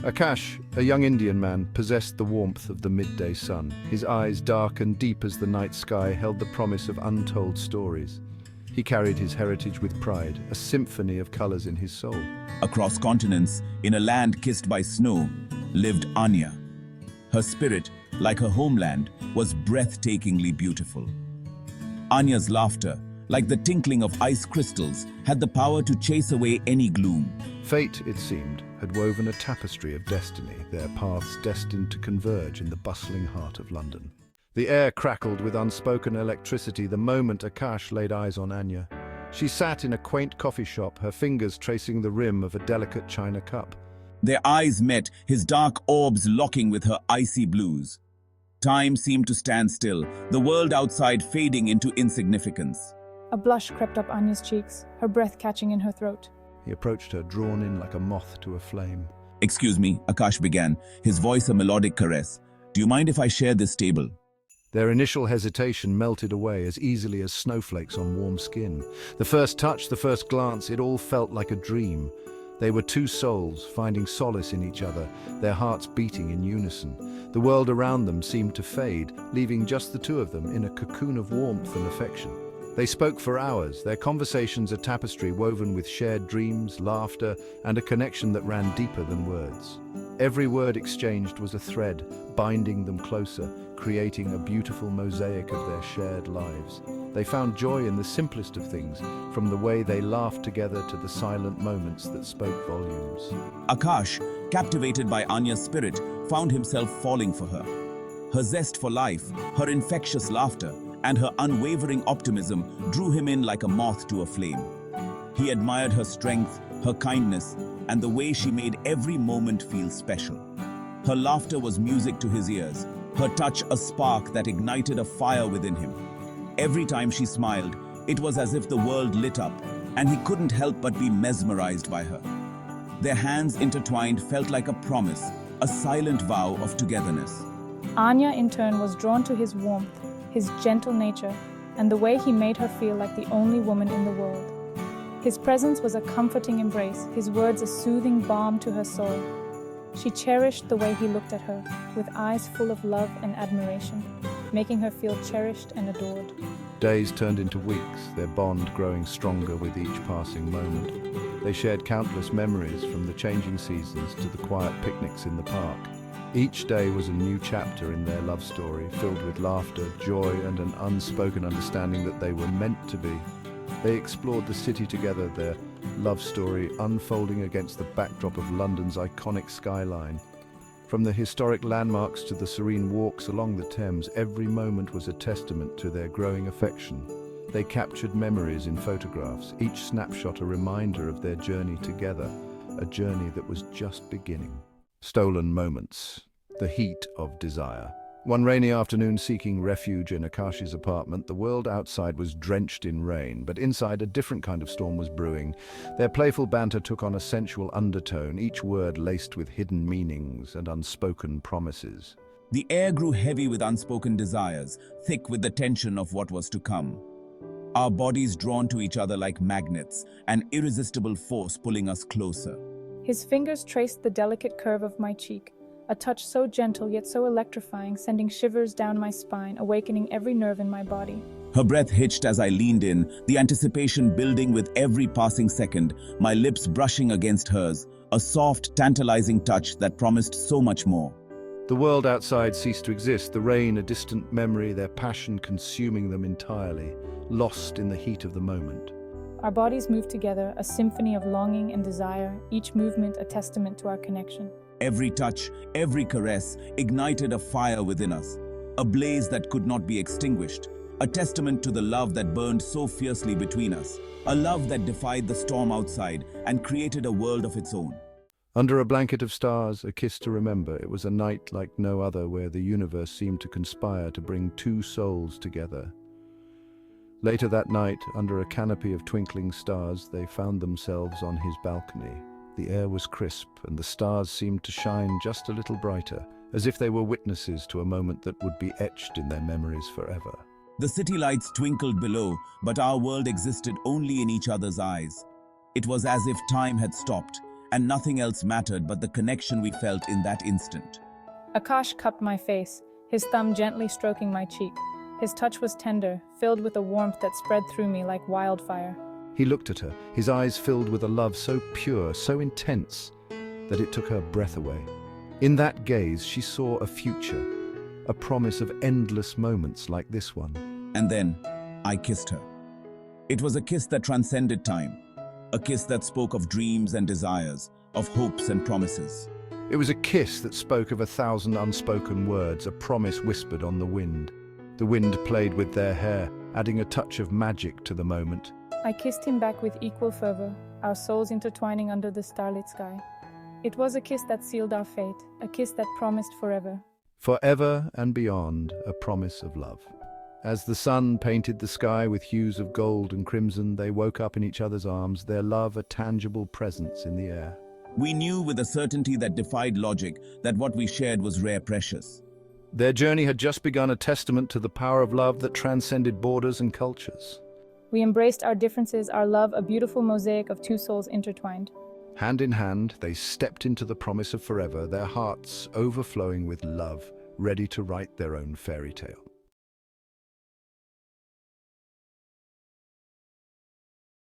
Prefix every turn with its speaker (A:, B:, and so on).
A: Akash, a young Indian man, possessed the warmth of the midday sun. His eyes, dark and deep as the night sky, held the promise of untold stories. He carried his heritage with pride, a symphony of colors in his soul.
B: Across continents, in a land kissed by snow, lived Anya. Her spirit, like her homeland, was breathtakingly beautiful. Anya's laughter, like the tinkling of ice crystals, had the power to chase away any gloom.
A: Fate, it seemed, had woven a tapestry of destiny, their paths destined to converge in the bustling heart of London. The air crackled with unspoken electricity the moment Akash laid eyes on Anya. She sat in a quaint coffee shop, her fingers tracing the rim of a delicate china cup.
B: Their eyes met, his dark orbs locking with her icy blues. Time seemed to stand still, the world outside fading into insignificance.
C: A blush crept up Anya's cheeks, her breath catching in her throat.
A: He approached her, drawn in like a moth to a flame.
B: "Excuse me," Akash began, his voice a melodic caress. "Do you mind if I share this table?"
A: Their initial hesitation melted away as easily as snowflakes on warm skin. The first touch, the first glance, it all felt like a dream. They were two souls, finding solace in each other, their hearts beating in unison. The world around them seemed to fade, leaving just the two of them in a cocoon of warmth and affection. They spoke for hours, their conversations a tapestry woven with shared dreams, laughter, and a connection that ran deeper than words. Every word exchanged was a thread, binding them closer, creating a beautiful mosaic of their shared lives. They found joy in the simplest of things, from the way they laughed together to the silent moments that spoke volumes.
B: Akash, captivated by Anya's spirit, found himself falling for her. Her zest for life, her infectious laughter, and her unwavering optimism drew him in like a moth to a flame. He admired her strength, her kindness, and the way she made every moment feel special. Her laughter was music to his ears, her touch a spark that ignited a fire within him. Every time she smiled, it was as if the world lit up, and he couldn't help but be mesmerized by her. Their hands intertwined felt like a promise, a silent vow of togetherness.
C: Anya, in turn, was drawn to his warmth, his gentle nature, and the way he made her feel like the only woman in the world. His presence was a comforting embrace, his words a soothing balm to her soul. She cherished the way he looked at her, with eyes full of love and admiration, making her feel cherished and adored.
A: Days turned into weeks, their bond growing stronger with each passing moment. They shared countless memories, from the changing seasons to the quiet picnics in the park. Each day was a new chapter in their love story, filled with laughter, joy, and an unspoken understanding that they were meant to be. They explored the city together, their love story unfolding against the backdrop of London's iconic skyline. From the historic landmarks to the serene walks along the Thames, every moment was a testament to their growing affection. They captured memories in photographs, each snapshot a reminder of their journey together, a journey that was just beginning. Stolen moments, the heat of desire. One rainy afternoon, seeking refuge in Akash's apartment, the world outside was drenched in rain, but inside a different kind of storm was brewing. Their playful banter took on a sensual undertone, each word laced with hidden meanings and unspoken promises.
B: The air grew heavy with unspoken desires, thick with the tension of what was to come. Our bodies drawn to each other like magnets, an irresistible force pulling us closer.
C: His fingers traced the delicate curve of my cheek, a touch so gentle yet so electrifying, sending shivers down my spine, awakening every nerve in my body.
B: Her breath hitched as I leaned in, the anticipation building with every passing second, my lips brushing against hers, a soft, tantalizing touch that promised so much more.
A: The world outside ceased to exist, the rain a distant memory, their passion consuming them entirely, lost in the heat of the moment.
C: Our bodies moved together, a symphony of longing and desire, each movement a testament to our connection.
B: Every touch, every caress ignited a fire within us, a blaze that could not be extinguished, a testament to the love that burned so fiercely between us, a love that defied the storm outside and created a world of its own.
A: Under a blanket of stars, a kiss to remember, it was a night like no other where the universe seemed to conspire to bring two souls together. Later that night, under a canopy of twinkling stars, they found themselves on his balcony. The air was crisp, and the stars seemed to shine just a little brighter, as if they were witnesses to a moment that would be etched in their memories forever.
B: The city lights twinkled below, but our world existed only in each other's eyes. It was as if time had stopped, and nothing else mattered but the connection we felt in that instant.
C: Akash cupped my face, his thumb gently stroking my cheek. His touch was tender, filled with a warmth that spread through me like wildfire.
A: He looked at her, his eyes filled with a love so pure, so intense, that it took her breath away. In that gaze, she saw a future, a promise of endless moments like this one.
B: And then, I kissed her. It was a kiss that transcended time, a kiss that spoke of dreams and desires, of hopes and promises.
A: It was a kiss that spoke of 1,000 unspoken words, a promise whispered on the wind. The wind played with their hair, adding a touch of magic to the moment.
C: I kissed him back with equal fervor, our souls intertwining under the starlit sky. It was a kiss that sealed our fate, a kiss that promised forever.
A: Forever and beyond, a promise of love. As the sun painted the sky with hues of gold and crimson, they woke up in each other's arms, their love a tangible presence in the air.
B: We knew with a certainty that defied logic that what we shared was rare precious.
A: Their journey had just begun, a testament to the power of love that transcended borders and cultures.
C: We embraced our differences, our love a beautiful mosaic of two souls intertwined.
A: Hand in hand, they stepped into the promise of forever, their hearts overflowing with love, ready to write their own fairy tale.